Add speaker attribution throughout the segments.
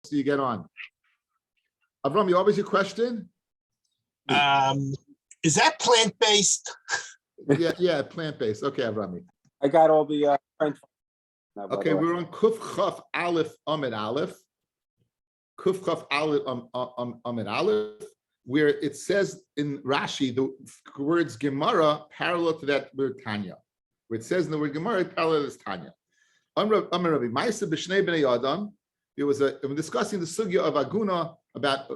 Speaker 1: do you get on? Avram, what was your question?
Speaker 2: Is that plant-based?
Speaker 1: Yeah, plant-based. Okay, Avrami.
Speaker 3: I got all the French.
Speaker 1: Okay, we're on Kuf Chaf Aleph Amid Aleph. Kuf Chaf Aleph Amid Aleph, where it says in Rashi the words Gemara parallel to that word Tanya. Where it says in the word Gemara parallel is Tanya. Rabbi Ma'aseh b'shnei bnei Adam. There was we're discussing the sugya of Aguna about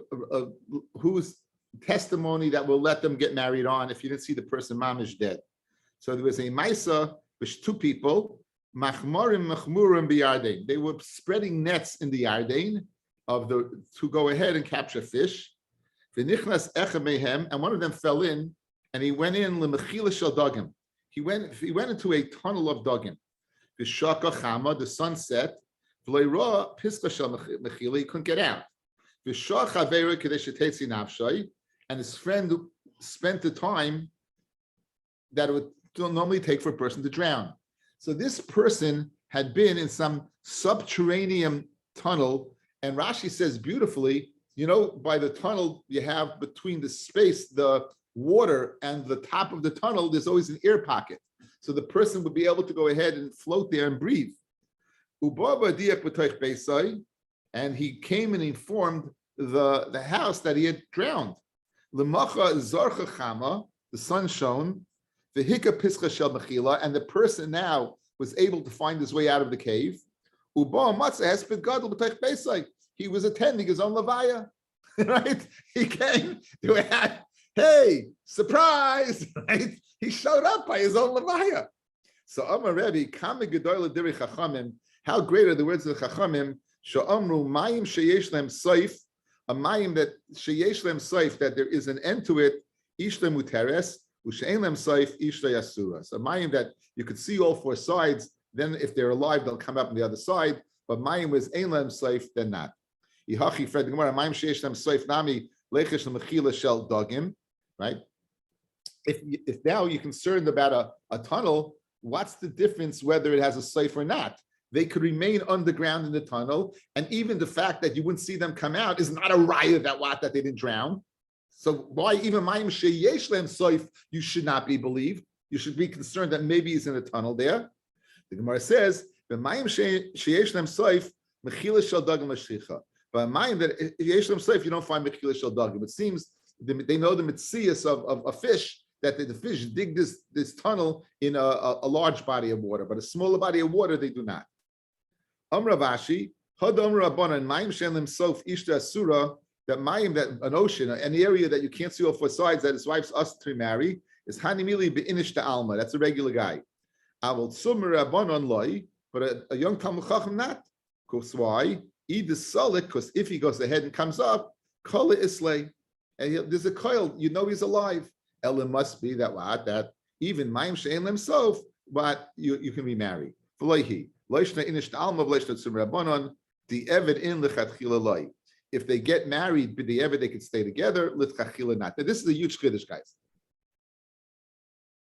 Speaker 1: whose testimony that will let them get married on if you didn't see the person mamish dead. So there was a Maisa with two people, Machmarim Machmurim b'Yarden. They were spreading nets in the Yarden to go ahead and capture fish. V'nichnas echem mehem, and one of them fell in, and he went in lemechila shel dagim. He went into a tunnel of dagim. V'shaka chama, the sun set. V'leira piska shel mechila, he couldn't get out. V'shach avera kadesh shetetzi nafshay, and his friend spent the time that it would normally take for a person to drown. So this person had been in some subterranean tunnel, and Rashi says beautifully, by the tunnel you have between the space, the water, and the top of the tunnel, there's always an air pocket. So the person would be able to go ahead and float there and breathe. And he came and informed the house that he had drowned. The sun shone, the hika pischa shel mechila, and the person now was able to find his way out of the cave. He was attending his own levaya, right? He came to add, hey, surprise, right? He showed up by his own levaya. So Amar Rebbe, Kama Gedola Diri Chachamim, how great are the words of the Chachamim? Sha'amru mayim sheyesh lehem soif, a mayim that sheyesh lehem soif, that there is an end to it, ish lehem muteres, u'she'en lehem soif, ish le'yasura. So mayim that you could see all four sides, then if they're alive, they'll come up on the other side, but mayim was ein lehem soif, then not. Ihachi Fred Gemara, mayim sheyesh lehem soif nami, lechesh lemechila shel dagim, right? If now you're concerned about a tunnel, what's the difference whether it has a soif or not? They could remain underground in the tunnel, and even the fact that you wouldn't see them come out is not a raya that they didn't drown. So why even mayim sheyesh lehem soif, you should not be believed. You should be concerned that maybe he's in a tunnel there. The Gemara says, "The mayim sheyesh lehem soif mechila shel dagim l'shchicha." But mayim that yesh lehem soif, you don't find mechila shel dagim. It seems they know the mitzias of a fish, that the fish dig this tunnel in a large body of water, but a smaller body of water they do not. Amravashi, Hadam Rabbanan, Mayim Shenlim Sof Ishta Asura, that Mayim, that an ocean, an area that you can't see all four sides, that his wife's us to marry, is Hanimili Be'inish to Alma. That's a regular guy. Avol Tsumr Rabbanan Loi, but a young Talmud Chacham not. Because why? Eid the Salik, because if he goes ahead and comes up, Kala Islay, and there's a coil, he's alive. Ella must be that even Mayim Shenlim Sof, but you can be married. V'loihi. If they get married, they could stay together. Now, this is a huge chiddush, guys.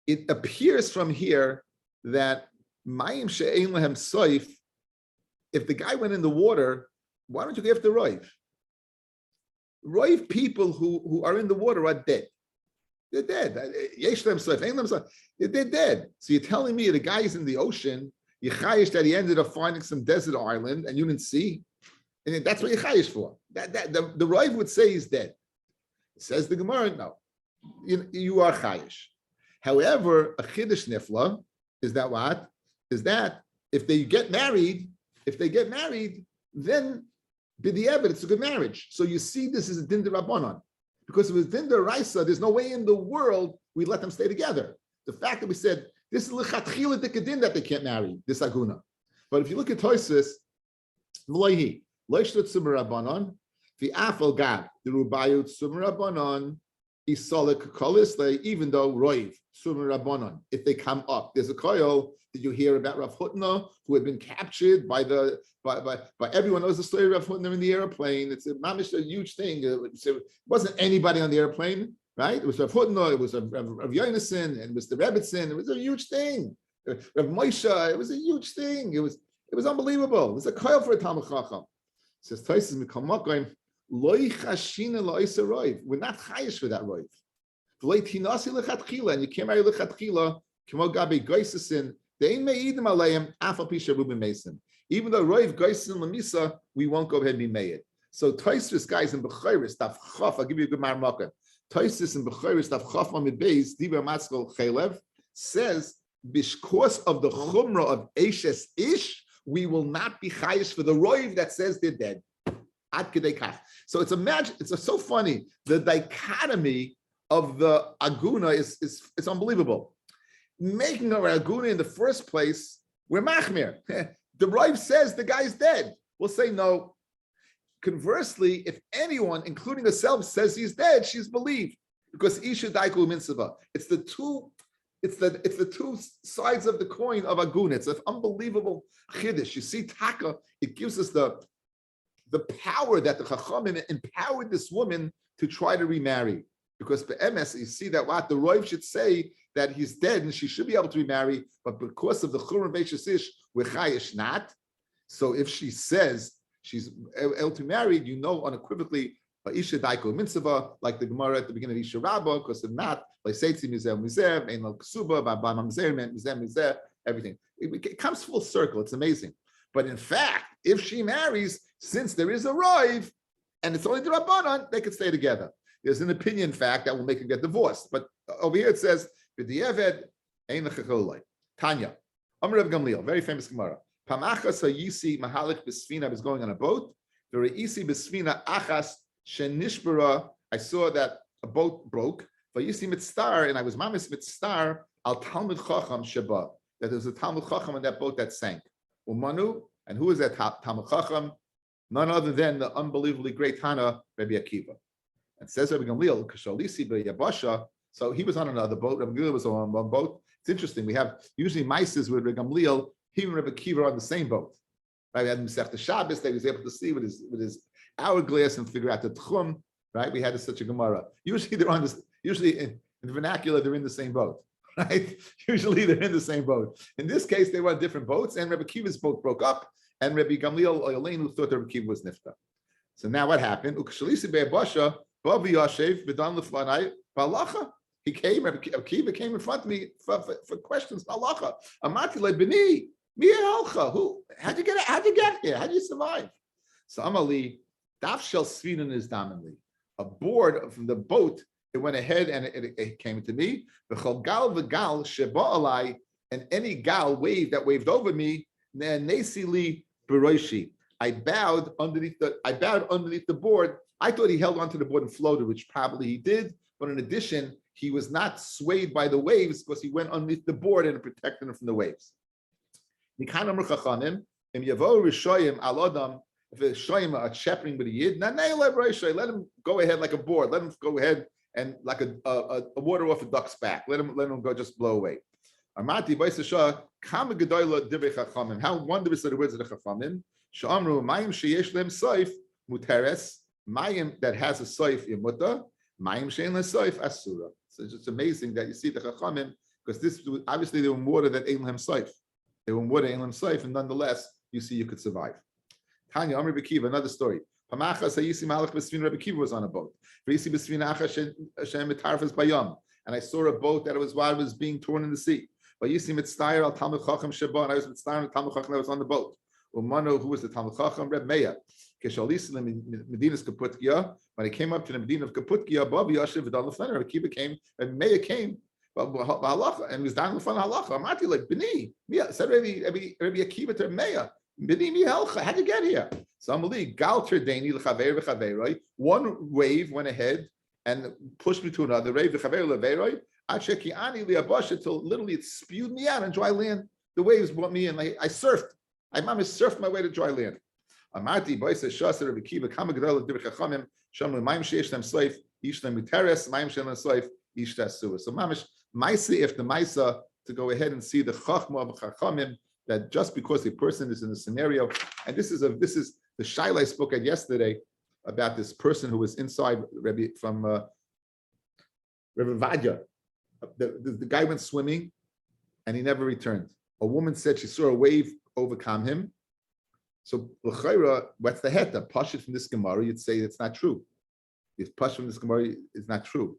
Speaker 1: It appears from here that mayim she'ein lehem soif, if the guy went in the water, why don't you go after roiv? Roiv people who are in the water are dead. They're dead. Yesh lehem soif, ein lehem soif. They're dead. So you're telling me the guy is in the ocean, you chayish that he ended up finding some desert island and you didn't see, and that's what you chayish for. The Rav would say he's dead. It says the Gemara, no, you are chayish. However, a chiddush nifla is that what? Is that if they get married, then b'di'evet it's a good marriage. So you see, this is a din d'Rabbanan, because if it's din d'Oraisa, there's no way in the world we let them stay together. The fact that we said this is lechatchila dekadin that they can't marry this aguna. But if you look at Tosfos, v'loihi loishtot tzumar rabbanon v'afal gad the rubayut tzumar rabbanon isolek kolisle, even though roiv tzumar rabbanon, if they come up, there's a koil. Did you hear about Rav Hutner, who had been captured by everyone knows the story of Rav Hutner in the airplane? It's a huge thing. It wasn't anybody on the airplane. Right? It was Rav Hutner, it was Rav Yonason, and it was the Rebbitzin. It was a huge thing. Rav Moshe, it was a huge thing. It was unbelievable. It was a koil for a Talmud Chacham. Says Taisus Mikamok going, Loi Chashina Loisa Roiv. We're not chayish for that Roiv. V'lei Tinasi Lechatchila, and you can't marry Lechatchila, Kimo Gabi Goisasin, they ain't Me'idim Aleim, Afal Pisha Rubin Mason. Even though Roiv Goisasin Lamisa, we won't go ahead and be made. So Taisus guys in Bechayris, Daf Chaf, I'll give you a good marmaka. Taisus in Bechayris, Daf Chaf Amid Beis, Diva Maskal Chalev, says, because of the chumrah of Eshes Ish, we will not be chayish for the roiv that says they're dead. Ad kedei kach. So it's so funny. The dichotomy of the aguna is it's unbelievable. Making our aguna in the first place, we're machmir. The roiv says the guy's dead. We'll say no. Conversely, if anyone, including herself, says he's dead, she's believed because isha daiku mitzvah. It's the two sides of the coin of agun. It's an unbelievable chiddush. You see, taka, it gives us the power that the chachamim empowered this woman to try to remarry. Because be'emes, you see that what the roiv should say that he's dead and she should be able to remarry, but because of the churban beishas ish, we're chayish not. So if she says she's able to marry, you know unequivocally, Isha Daiko Mitzvah, like the Gemara at the beginning of Isha Rabbah, because if not, like Seitzi Mizeh Mizeh, Ein Lo Ksuba, Ba Mamzer, Mizeh, everything. It comes full circle. It's amazing. But in fact, if she marries, since there is a roiv, and it's only the Rabbanan, they could stay together. There's an opinion fact that will make them get divorced. But over here it says, B'di'eved, Ein Lechacholoi. Tanya, Amr Rav Gamliel, very famous Gemara. Pamachas HaYisi Mahalik B'Sfina was going on a boat. The Re'isi B'Sfina Achas Shenishbara, I saw that a boat broke. But you see mitzstar, and I was mamis mitzstar al Talmud Chacham Sheba. That there was a Talmud Chacham on that boat that sank. Umanu, and who was that Talmud Chacham? None other than the unbelievably great Tana Rabbi Akiva. And says Rabbi Gamliel, Kashalisi Yabasha. So he was on another boat. Rabbi Gamliel was on one boat. It's interesting. We have usually mices with Rabbi Gamliel, he and Rabbi Akiva are on the same boat. Right? We had Masechta Shabbos that he was able to see with his hourglass and figure out the tchum, right? We had such a Gemara. Usually they're on this. Usually in the vernacular they're in the same boat, right? Usually they're in the same boat. In this case, they were on different boats, and Rabbi Kiva's boat broke up, and Rabbi Gamliel Oyaleinu thought that Rabbi Kiva was nifta. So now what happened? He came. Rabbi Kiva came in front of me for questions. Halacha. Amati le b'ni mi halcha. Who? How'd you get here? How'd you survive? So Amali. Daf shel svinin is daminli. A board from the boat, it went ahead and it came to me. V'chol gal v'gal sheba alai, and any gal wave that waved over me, nesili b'roishi. I bowed underneath the board. I thought he held onto the board and floated, which probably he did. But in addition, he was not swayed by the waves because he went underneath the board and it protected him from the waves. Nikan amar chachamim, im yavo rishoyim al adam. If a shoyim are shepherding with a yid, let him go ahead like a board. Let him go ahead and like a water off a duck's back. Let him go just blow away. Amati b'yisashah kama gedoyla divrei chachamim. How wondrous are the words of the chachamim? Sha'amru mayim sheyesh lehem soif muteres. Mayim that has a soif imuta. Mayim she'en lehem soif asura. So it's just amazing that you see the chachamim, because this obviously they were water that ein lehem soif. They were water ein lehem soif, and nonetheless you see you could survive. Tanya, Amr Bekiva, another story. Pamachas Hayisi Malach B'Sfina, Rabbi Kiva was on a boat. V'yisi B'Sfina Achas Shem Mitarfas Bayam, and I saw a boat that was being torn in the sea. V'yisi Mitztayer al Talmud Chacham Sheba, and I was Mitztayer al Talmud Chacham that was on the boat. Umano, who was the Talmud Chacham? Reb Meir. Keshalisi Medina's Kaputkia. When he came up to the Medina of Kaputkia, Babi Yashiv V'Dal Lefana, Rabbi Kiva came, and Meir came. And he was down in front of halacha. Amati like Bini. Said Rabbi Akiva to Meir. How'd you get here? One wave went ahead and pushed me to another wave. Till literally it spewed me out on dry land. The waves brought me in. I surfed. I surfed my way to dry land. So mamish maisa after maisa to go ahead and see the chachma of chachamim, that just because a person is in a scenario, and this is the shaila I spoke at yesterday about this person who was inside Rabbi from Rabbi Vadya. The guy went swimming and he never returned. A woman said she saw a wave overcome him, So l'chayra, what's the heta? Pashit from this Gemara, you'd say it's not true. If Pashit from this Gemara is not true.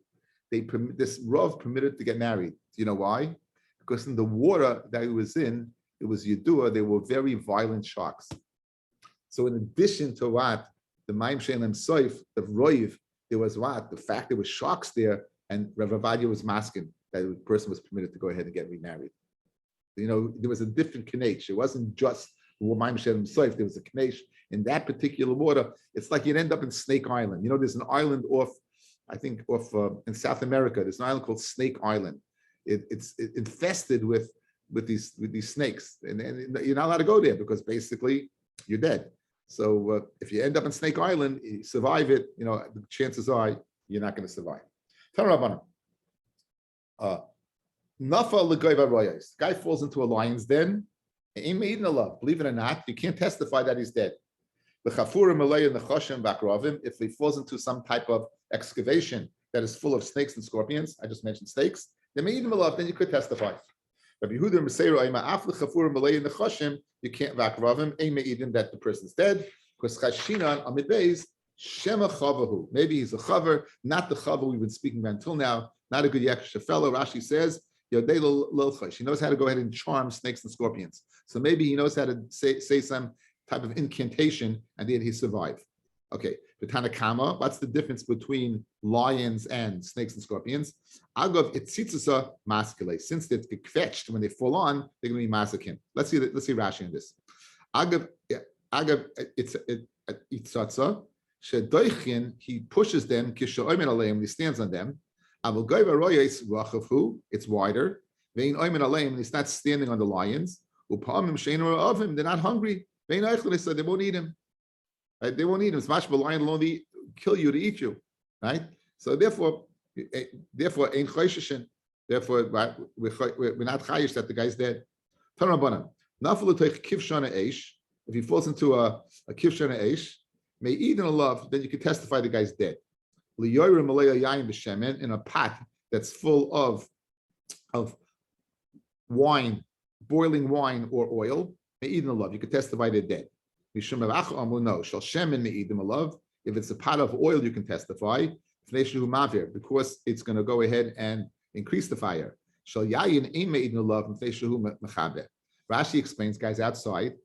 Speaker 1: This Rav permitted to get married. Do you know why? Because in the water that he was in, it was Yedua, there were very violent sharks. So in addition to what, the Maim Shalem Soif, the Roiv, there was what? The fact there were sharks there, and Rav Avadia was masking that the person was permitted to go ahead and get remarried. There was a different Kanesh. It wasn't just Maim Shalem Soif, there was a Kanesh. In that particular water, it's like you'd end up in Snake Island. There's an island off in South America. There's an island called Snake Island. It's infested with these snakes, and you're not allowed to go there because basically you're dead. So if you end up in Snake Island, you survive it. The chances are you're not going to survive. Nafa l'goyva royos. Guy falls into a lion's den. Believe it or not, you can't testify that he's dead. If he falls into some type of excavation that is full of snakes and scorpions, I just mentioned snakes, then you could testify. Rabbi Yehuda you can't vakravim that the person's dead because chashinan amidbeis shema chavahu. Maybe he's a chaver, not the chaver we've been speaking about until now. Not a good yaksha fellow. Rashi says he knows how to go ahead and charm snakes and scorpions. So maybe he knows how to say some type of incantation, and then he survived. Okay, the Tanakama, what's the difference between lions and snakes and scorpions? Agav itzitzasa maskele. Since they get fetched when they fall on, they're going to be masakin. Let's see Rashi in this. Agav it's itzatsa shedoichin. He pushes them kishaoimen aleim. He stands on them. Avol goyva royes rachavu. It's wider. Vein oimen aleim. He's not standing on the lions. Upamim sheinu of him. They're not hungry. They said they won't eat him. Right? They won't eat him. Smash the lion will only kill you to eat you. Right? So therefore, ain't choishishin. Therefore, we're not chayish that the guy's dead. If he falls into a kivshana eish, may eat in a love, then you can testify the guy's dead. In a pot that's full of wine, boiling wine or oil. If it's a pot of oil, you can testify because it's going to go ahead and increase the fire. Rashi explains, guys, outside,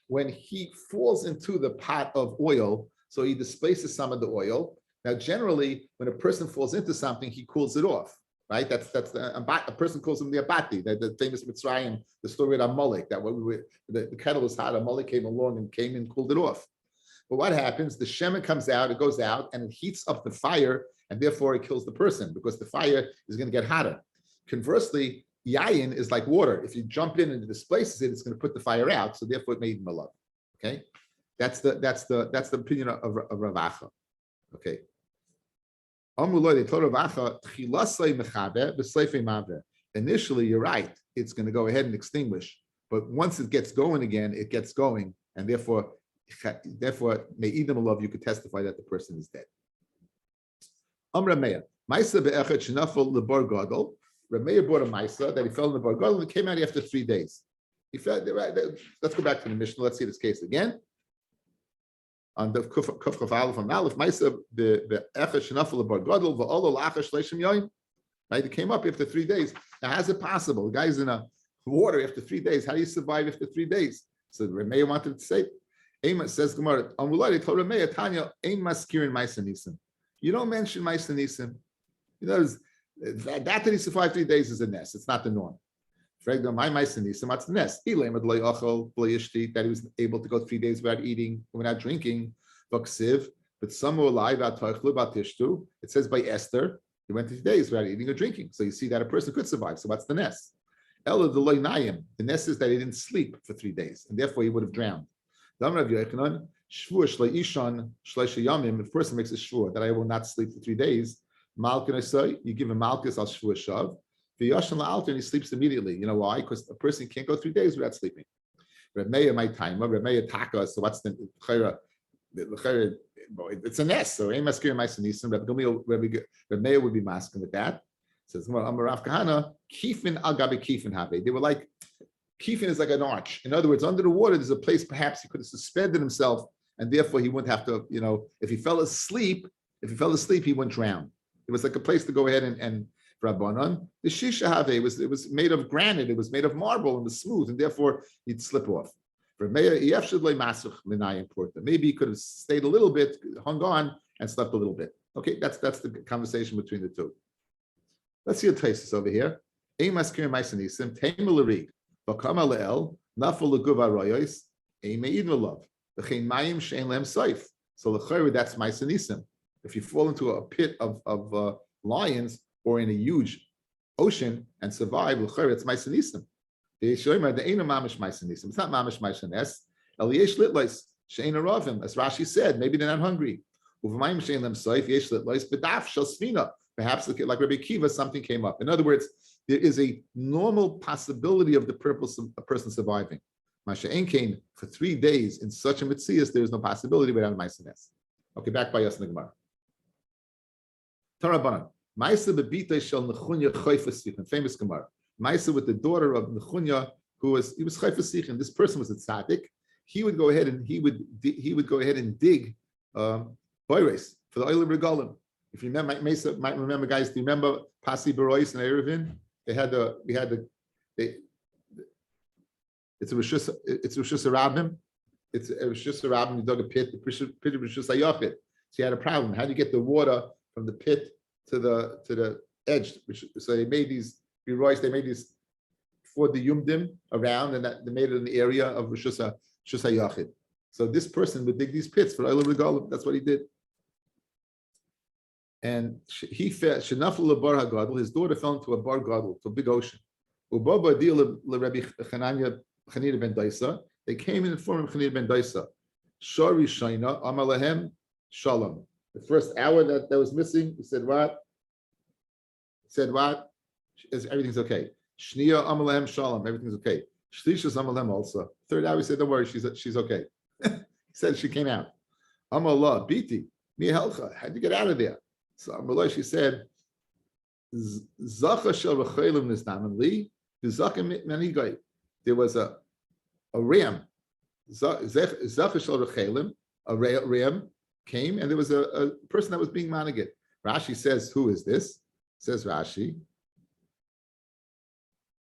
Speaker 1: when he falls into the pot of oil, so he displaces some of the oil. Now, generally, when a person falls into something, he cools it off. Right, that's a person calls him the abati, the famous Mitzrayim, the story of Amalek, that when the kettle was hot, Amalek came along and cooled it off. But what happens? The shemen comes out, it goes out, and it heats up the fire, and therefore it kills the person because the fire is going to get hotter. Conversely, yayin is like water. If you jump in and it displaces it, it's going to put the fire out. So therefore, it made him alive. Okay, that's the opinion of Rav Acha. Okay. Initially, you're right. It's going to go ahead and extinguish. But once it gets going again, it gets going. And therefore, may Edom love, you could testify that the person is dead. Rameya brought a Maisa that he fell in the Bar Gadol and came out after 3 days. He fell. Let's go back to the Mishnah. Let's see this case again. On the Kuf Aleph from Aleph, Maisa the Echad Shenafel Bar Gadol v'Olo Lachash Leishim Yoim. Right, it came up after 3 days. Now, how's it possible? The guy's in a water after 3 days. How do you survive after 3 days? So Rameya wanted to say, Ema says Gemara, Amulari told Rameya Tanya, Ein Maskirin Maisa Nisim. You don't mention Maisa Nisim. That he survived 3 days is a nest. It's not the norm. My Maisa Nisim, that's the nest. That he was able to go 3 days without eating, without drinking. But some were alive at Tishtu. It says by Esther, he went 3 days without eating or drinking. So you see that a person could survive. So what's the nest? The nest is that he didn't sleep for 3 days, and therefore he would have drowned. If a person makes a shvur that I will not sleep for 3 days, you give him malchus al shvur shav, and he sleeps immediately. You know why? Because a person can't go 3 days without sleeping. Remeya my time, Remeya taka. So what's the it's a nest. So Ein Maskir Ma'aser Nisim. Remeya would be masking with that. It says Amarav Kahana Kifin al Gabi Kifin Have. They were like Kifin is like an arch. In other words, under the water, there's a place perhaps he could have suspended himself, and therefore he wouldn't have to, if he fell asleep, he wouldn't drown. It was like a place to go ahead and Rabbanon. The Shisha Have, it was made of granite, it was made of marble, and was smooth, and therefore he'd slip off. Maybe he could have stayed a little bit, hung on, and slept a little bit. Okay, that's the conversation between the two. Let's see a thesis over here. So that's Maisanisim. If you fall into a pit of lions or in a huge ocean and survive, it's Maisanisim. It's not mamish maisanes. Eliesh litlois shein aravim, as Rashi said. Maybe they're not hungry. Uvmayim shein lem soif yesh litlois bedaf shel svina. Perhaps like Rabbi Kiva, something came up. In other words, there is a normal possibility of the purpose of a person surviving. Masha Enkain for 3 days in such a mitzias, there is no possibility without a maisanes. Okay, back by us in the Gemara. Tarabanan Maisa bebita shel nechunya choifasich, famous Gemara. Maisa with the daughter of Nechunya, he was chayfasich, and this person was a tzaddik. He would go ahead and dig boires for the oil of regalim. If you remember, Maisa might remember, guys. Do you remember Pasi Berois and Erevin? It's a Rishus Rabbim. It's a Rishus Rabbim. He dug a pit. The pit of Rishus Hayachid. So he had a problem. How do you get the water from the pit to the edge? So they made these. They made these for the Yumdim around, and they made it in the area of Rishus Hayachid. So this person would dig these pits for Oil Regalim. That's what he did. And he fell. Shenaflu lebar hagadol. His daughter fell into a bar gadol, to a big ocean. Ubaba deal Rabbi Chanina ben Daisa. They came in the form of Chanina ben Daisa. Shari Shaina Amalahem Shalom. The first hour that was missing, he said what? Everything's okay. Shnia Amalahem Shalom. Everything's okay. Shlishas Amalahem also. Third hour, he said, don't worry, she's okay. He said she came out. Amalah Biti Mihelcha. How'd you get out of there? So Amalah, she said, Zacha shel Rechelim Nisdaman Li. There was a ram. Zacha shel Rechelim. A ram came, and there was a person that was being managed. Rashi says, who is this? Says Rashi.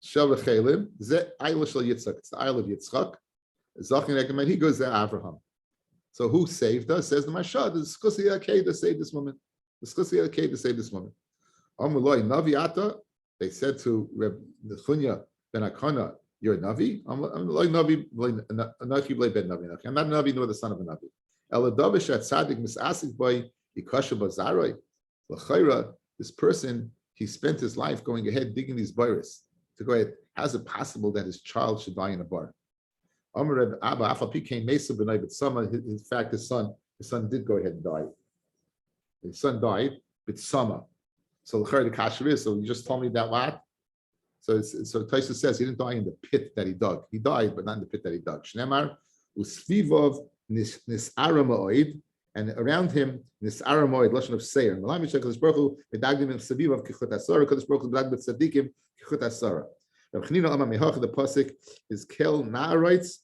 Speaker 1: Shel Rechelim, Ze Isle Shel Yitzchak. It's the Isle of Yitzchak. Zachin Ekemen, he goes there, Abraham. So who saved us? Says the Mashah, the Skusi Akei to save this woman. The Skusi Akei to save this woman. Amuloi Naviata, they said to Reb Nechunya ben Akana, you're a Navi? I'm Navi, Anachi Blei ben Navi. I'm not a Navi, nor the son of a Navi. Eladavish at Sadik Misasik by Ikasha Bazaroi. L'chaira, this person, he spent his life going ahead digging these bars to go ahead. How's it possible that his child should die in a bar? In fact, his son did go ahead and die. His son died, but summer. So the kasher is. So you just told me that what? So Taisa says he didn't die in the pit that he dug. He died, but not in the pit that he dug. Shnemar usvivov nisara ma'oid, and around him nisara ma'oid, lashon of seir. Malam yishak Kadosh Baruch Hu medagdim im savivav kichut asara. Kadosh Baruch Hu medagdim tzadikim kichut asara. Rav Chanina Amar Mehach, the pasuk is kel na'arites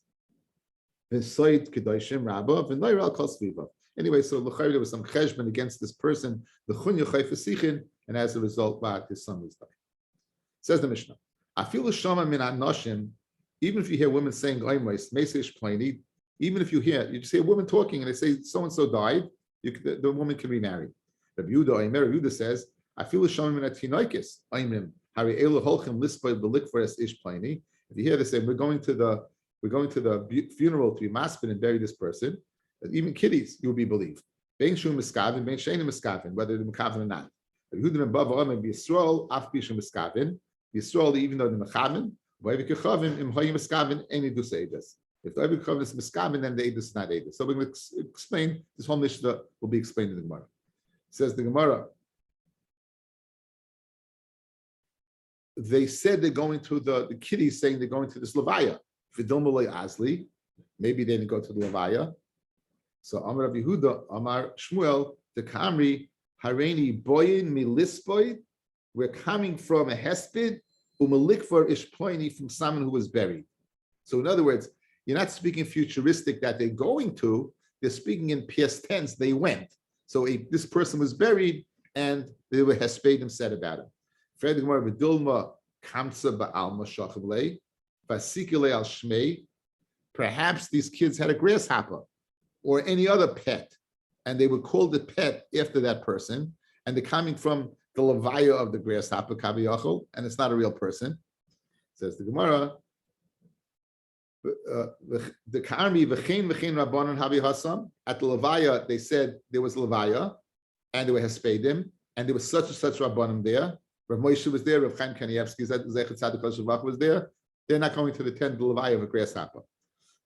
Speaker 1: v'soid kedoshim rabba v'noir al kol svivav. Anyway, so there was some cheshbon against this person, the chunya chayfasichin, and as a result, his son was died. Says the Mishnah, afilu shama min anoshim, even if you hear women saying oimos, mesish plani, even if you just hear a woman talking and they say so and so died, the woman can be married. Rabbi Yehuda says, afilu shama min atinoikis oimim hari elu holchem lispa belikvares ish plani. If you hear they say we're going to the funeral to be maspid and bury this person, even kiddies, you will be believed. Bein shum miskavin, bein shein miskavin, whether they're miskavin or not. Yehudim and Bava Omer Yisrael af bishum miskavin. Yisrael, even though they're miskavin, v'ayvik yechavin im hayim miskavin any do say this. If the ayvik yechavin is miskavin, then the edus is not edus. So we're going to explain this whole Mishnah will be explained in the Gemara. It says the Gemara. They said they're going to the kiddies saying they're going to this levaya. V'dom malay azli. Maybe they didn't go to the levaya. So Amar Rabbi Yehuda, Amar Shmuel, the Kamri, Hareini Boyin Milisboy, we're coming from a hesped, umalikvar ishploini, from someone who was buried. So in other words, you're not speaking futuristic that they're going to, they're speaking in past tense, they went. So this person was buried and they were Hespedim said about him. Perhaps these kids had a grasshopper or any other pet, and they would call the pet after that person, and they're coming from the levaya of the grasshopper, kaviyachol, and it's not a real person. Says the Gemara, the Karmi v'chein rabbanon habi hasam. At the levaya, they said there was levaya, and there were hespedim, and there was such and such rabbanim there. Rav Moshe was there. Rav Chaim Kanievsky Zechet Tzaddik Shavach was there. They're not going to attend the levaya of a grasshopper.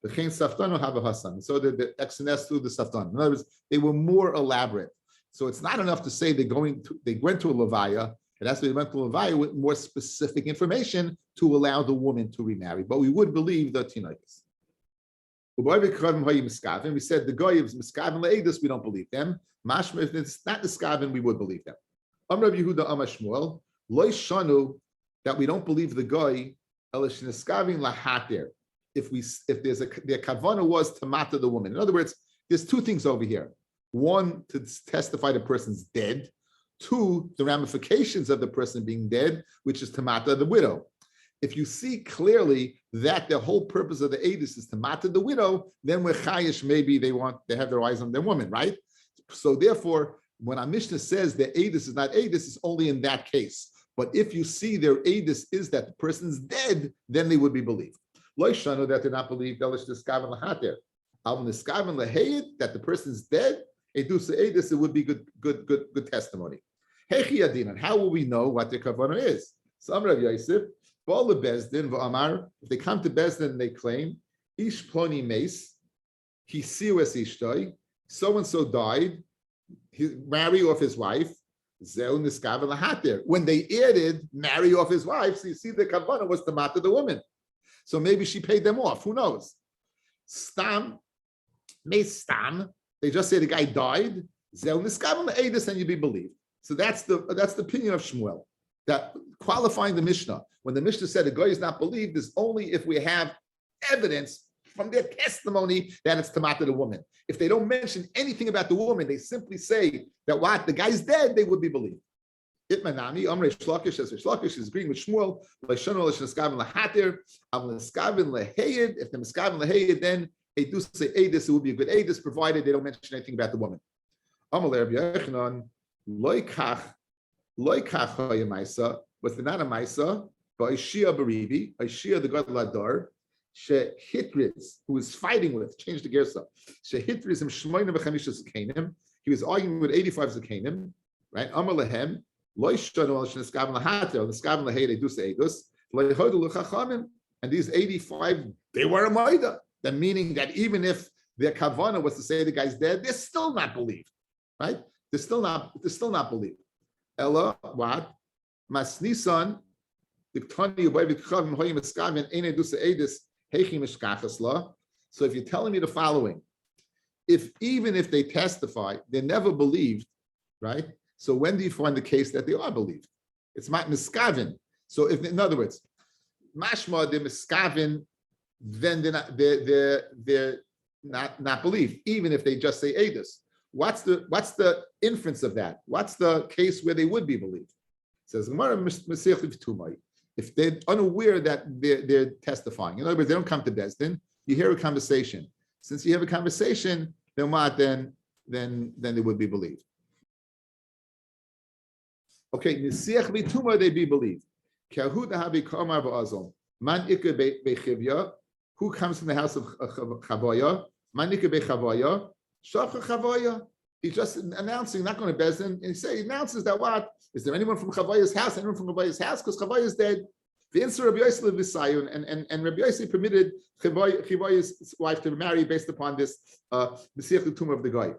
Speaker 1: V'chein saftanu habi hasam. So the exodus through the saftan. In other words, they were more elaborate. So it's not enough to say they went to a levaya. It has to be they went to a levaya with more specific information to allow the woman to remarry. But we would believe the tinoikis. We said the guy is miskaven le'edus, we don't believe them. Mashma, if it's not miskaven, we would believe them. Amar Yehuda Amar Shmuel, loy shanu, that we don't believe the guy elish miskaven lahater. If their kavana was to mata the woman. In other words, there's two things over here. One, to testify the person's dead. Two, the ramifications of the person being dead, which is to mata the widow. If you see clearly that the whole purpose of the edus is to mata the widow, then we're chayish, maybe they have their eyes on their woman, right? So therefore, when our Mishnah says that edus is not edus, it's only in that case. But if you see their edus is that the person's dead, then they would be believed. Lo shanu, that they're not believed, that the person's dead, it would be good testimony. How will we know what their kavanah is? So Rav Yosef, if they come to Bezdin and they claim, Ish ploni meis, he siwes ishtoi, so and so died, he marry off his wife. When they added marry off his wife, so you see the kavanah was to mata the woman. So maybe she paid them off. Who knows? Stam, meis stam. They just say the guy died. And you'd be believed. So that's the opinion of Shmuel. That qualifying the Mishnah, when the Mishnah said a guy is not believed, is only if we have evidence from their testimony that it's tamata the woman. If they don't mention anything about the woman, they simply say that what the guy's dead, they would be believed. Itmanami, Amrei Shlakish, as Shlakish is agreeing with Shmuel, if the miskavin leheyed, then they do say edus, it would be a good edus, provided they don't mention anything about the woman. Amalei Rabbi Yochanan, loikach hayamaisa, was the not a maisa, but Ishia Baribi, Ishia the god Ladar, Shehitris, who was fighting with, changed the gersa. Shehitris him shmoina b'chamisha zakenim. He was arguing with 85 zakenim, right? Amar lehem, lo yishanu al shneskaven lahater, neskaven lahei they do say edus, lo yehodu l'chachamim, and these 85 they were a maida. That meaning that even if their kavana was to say the guy's dead, they're still not believed, right? They're still not believed. Ella, what? Masnisan, so if you're telling me the following, even if they testify, they're never believed, right? So when do you find the case that they are believed? It's not miskavin. So if, in other words, mashma they're miskavin, then they're not believed, even if they just say edus. What's the inference of that? What's the case where they would be believed? It says if they're unaware that they're testifying. In other words, they don't come to Bezdin. You hear a conversation. Since you have a conversation, then what? Then they would be believed. Okay, nisiach v'tuma they be believed. Man bechivya. Who comes from the house of Chavoya? Man bechavoya. Shachar Chavoya. He's just announcing, not going to Bezdin, and he announces that what? Is there anyone from Chavoya's house? Anyone from Chavoya's house? Because Chavoya is dead. The answer Rabbi Yosef lived with Sayun, and Rabbi Yosef permitted Chavoya's wife to marry based upon this Mesiach Tumah of the guy.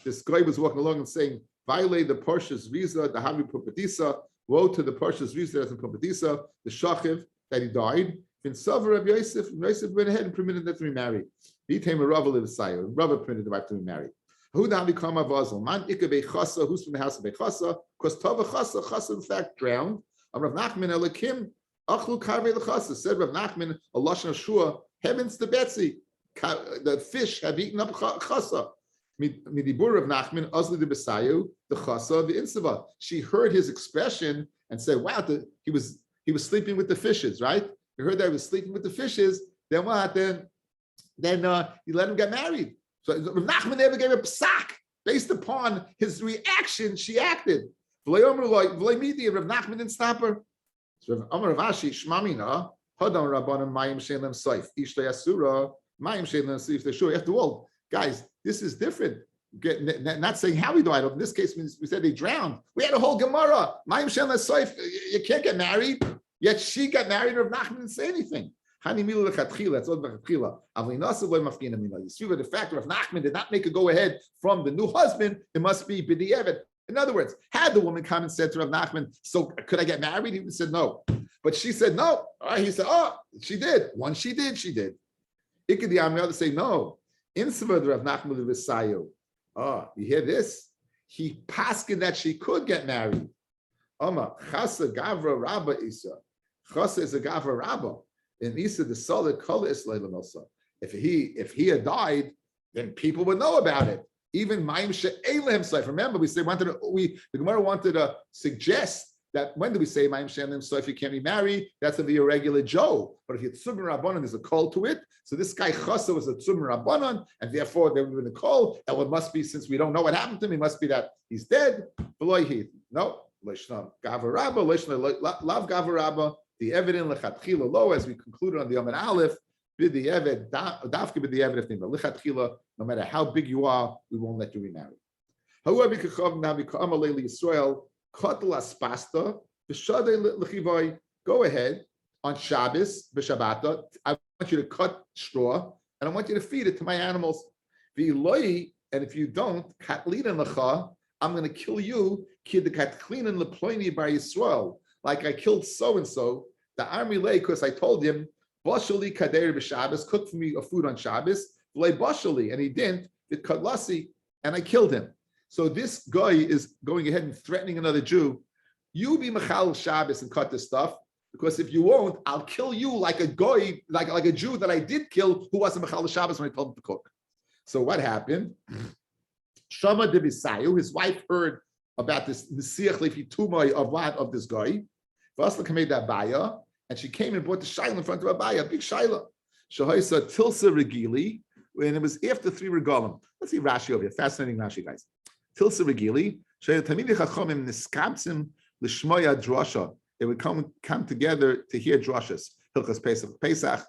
Speaker 1: This guy was walking along and saying, violate the Parshas Riza, the Havi Pumbedisa, woe to the Parshas Riza that's in Pumbedisa, the Shachiv, that he died. In Savar Rabbi Yosef went ahead and permitted them to be married. He came a Rava lived Sayur. Rava permitted the wife to be married. Who now become a vazel? Man ikabe chasa. Who's from the house of Bechasa? Because Tava chasa in fact drowned. Rav Nachman Elakim Achlu karvei l'chasa. Said Rav Nachman, a lashon shua, heavens to Betsy. The fish have eaten up chasa. Midibur Rav Nachman, Azli de Besayu, the chasa, the insava. She heard his expression and said, wow, he was sleeping with the fishes, right? You heard that he was sleeping with the fishes. Then what? Then he let him get married. So Rav Nachman never gave a psak based upon his reaction. She acted. Rav Nachman didn't stop her. So Amar Ravashi Shmamina Hadam Rabbanim Mayim Shelem Saif Ishtay Asura Mayim Shelem Saif. They sure. After all, guys, this is different. Not saying how we died. In this case, we said they drowned. We had a whole Gemara. Mayim Shelem Saif. You can't get married. Yet she got married. Rav Nachman didn't say anything. Hani milu lechatchila. That's all lechatchila. Avlinasa loy mafkina mina. You see, the fact that Rav Nachman did not make a go ahead from the new husband, it must be b'di'evet. In other words, had the woman come and said to Rav Nachman, so could I get married? He would have said no. But she said no. All right, he said, oh, she did. Once she did. Ikadi Amir say no. Insavad Rav Nachman l'visayu. Oh, you hear this? He paskin that she could get married. Oma chasa gavra rabba isa. Chasa is a gavra rabba. And Isa the solid color is Leilanosa. If he had died, then people would know about it. Even Mayim She'ela himself. Remember, the Gemara wanted to suggest that when do we say Mayim She'ela himself? If you can't be married, that's to be a regular Joe. But if you're Tzumim Rabbanon, there's a call to it. So this guy Chasa was a Tzumim Rabbanon, and therefore there would have been a call. That one must be, since we don't know what happened to him, it must be that he's dead. No, Leishna Gavarabba, Leishna Lav Gavarabba. The evident lechatchila lo, as we concluded on the Yom Aleph, bid the eved dafke bid the eved lechatchila. No matter how big you are, we won't let you remarry. However, now become a lady Israel. Kotlas pasta b'shadei lechivai. Go ahead on Shabbos b'Shabbata. I want you to cut straw and I want you to feed it to my animals. V'iloi, and if you don't, katlina lecha, I'm going to kill you. Kid the katlina leploini by Yisrael. Like I killed so and so. The army lay because I told him, Bashali Kader b'Shabbos, cook for me a food on Shabbos, lay Bashali, and he didn't, it Kadlasi, and I killed him. So this guy is going ahead and threatening another Jew. You be Mechal Shabbos and cut this stuff, because if you won't, I'll kill you like a guy, like a Jew that I did kill who wasn't Mechal Shabbos when I told him to cook. So what happened? Shama de Bisayu, his wife heard about this Nesiach Lefi Tumai of this guy. And she came and brought the shaila in front of Abaya, a big shaila. Shahaisa Tilsa Regili, and it was after 3 regalim. Let's see Rashi over here. Fascinating Rashi, guys. Tilsa Regili, Tamidi Chachomim Niskabsim Lishmoya Drasha. They would come together to hear drashas, Hilchas Pesach,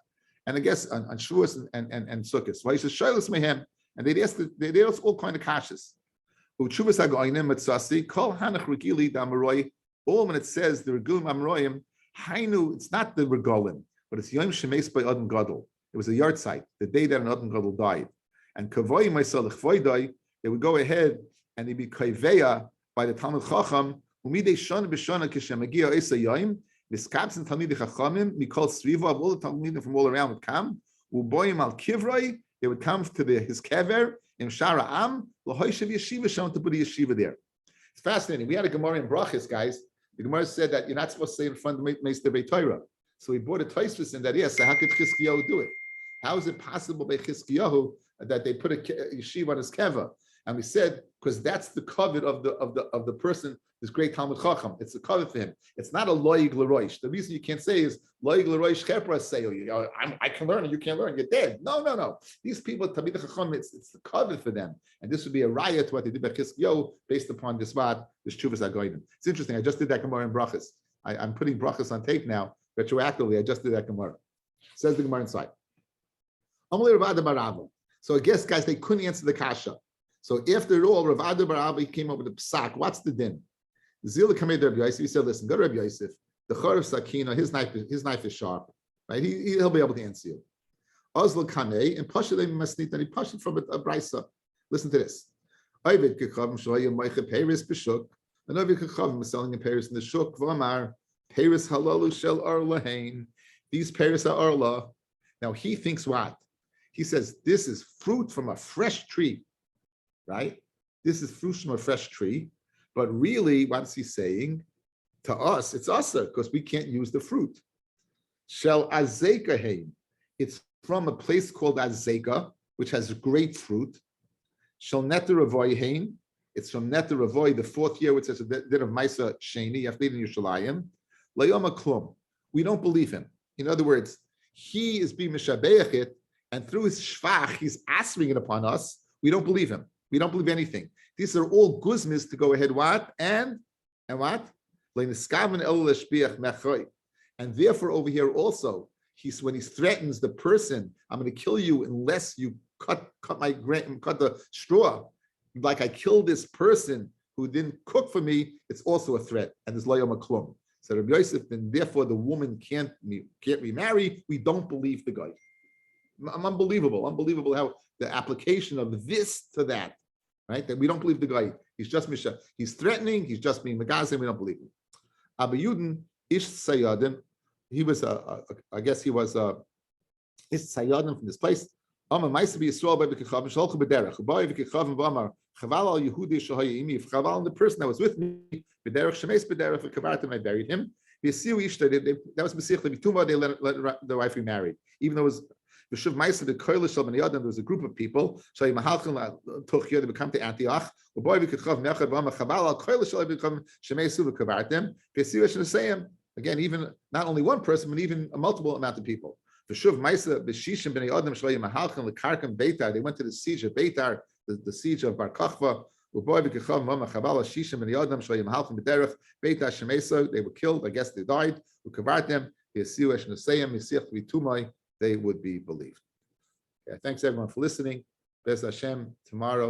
Speaker 1: and I guess on Shavuos and Sukkot. Why says shailas mehem, and they'd ask all kind of kashas. Uchuvas Hagoinim Matsasi Kol Hanach Regili Damaroi. All when it says the Regulim Amroyim, Hainu, it's not the Regalim, but it's Yom Shemes by Adam Gadol. It was a yard site, the day that an Adam Gadol died. And Kavoy Maisalach Voidai, they would go ahead and they'd be Kaiveya by the Talmud Chacham, Umide Shana B'Shana Kishemagia Esa Yom, Miskabs and Talmid Chachamim, Mikol Sriva, of all the Talmidim from all around would come, Uboyim Al Kivroi, they would come to his kever, in Shara Am, Lahoishav Yeshiva, Sham to put a yeshiva there. It's fascinating. We had a Gemara in Brachis, guys. The Gemara said that you're not supposed to say in front of Meister Beit Torah. So he brought a Tosfos in that, yes, so how could Chizkiyahu do it? How is it possible by Chizkiyahu that they put a yeshiva on his keva? And we said, because that's the covet of the person, this great Talmud Chacham. It's the covet for him. It's not a loig l'roish. The reason you can't say is loig l'roish chepra say, I can learn and you can't learn. You're dead. No. These people, Talmid Chacham, it's the covet for them. And this would be a riot to what they did by Chizkiyahu based upon this Chuvas Hagoyim. It's interesting. I just did that Gemara in Brachas. I'm putting Brachas on tape now. Retroactively, I just did that Gemara. Says the Gemara inside. So I guess, guys, they couldn't answer the kasha. So after all, Rav Ada bar Abba came up with a psak. What's the din? Zila came to Rabbi Yosef. He said, "Listen, go to Rabbi Yosef. The Chorev Sakina, his knife is sharp, right? He'll be able to answer you." Ozla Kanei and Pashalei Masnit, and he pushed it from a brisa. Listen to this. Ovid Kechavim Shoyim Meiche Peris B'Shuk. And Ovid Kechavim was selling in Paris in the Shuk. V'Amar Paris Halalu Shel Arla Hain. These Paris are Arla. Now he thinks what? He says this is fruit from a fresh tree. Right? This is fruit from a fresh tree, but really, what's he saying? To us, it's usher because we can't use the fruit. Shel Azeka. It's from a place called Azeka, which has grapefruit. Shel Neter Avoy. It's from Neter Avoy, the 4th year, which says a din of Maisa Sheni, Yaflid in Yerushalayim. Layoma Klum. We don't believe him. In other words, he is being Mishabeach, and through his shvach, he's asking it upon us. We don't believe him. We don't believe anything. These are all guzmas to go ahead. What? And what? And therefore, over here also, when he threatens the person, I'm going to kill you unless you cut the straw. Like I killed this person who didn't cook for me, it's also a threat. And there's Layom Klum. So Rabbi Yosef, then therefore the woman can't remarry. We don't believe the guy. Unbelievable how the application of this to that, right? That we don't believe the guy. He's just Misha. He's threatening. He's just being Megazim. We don't believe him. Abba Yudin Ish Sayyadin. He was I guess he was Ish Sayyadin from this place. If the person that was with me, I buried him. That was Mesiach Levituma. They let the wife remarry, even though it was there was a group of people. They come to Antioch. Again, even not only one person, but even a multiple amount of people. They went to the siege of Beitar, the siege of Bar Kokhba. They were killed. I guess they died. They would be believed. Okay, thanks everyone for listening. Bez Hashem, tomorrow.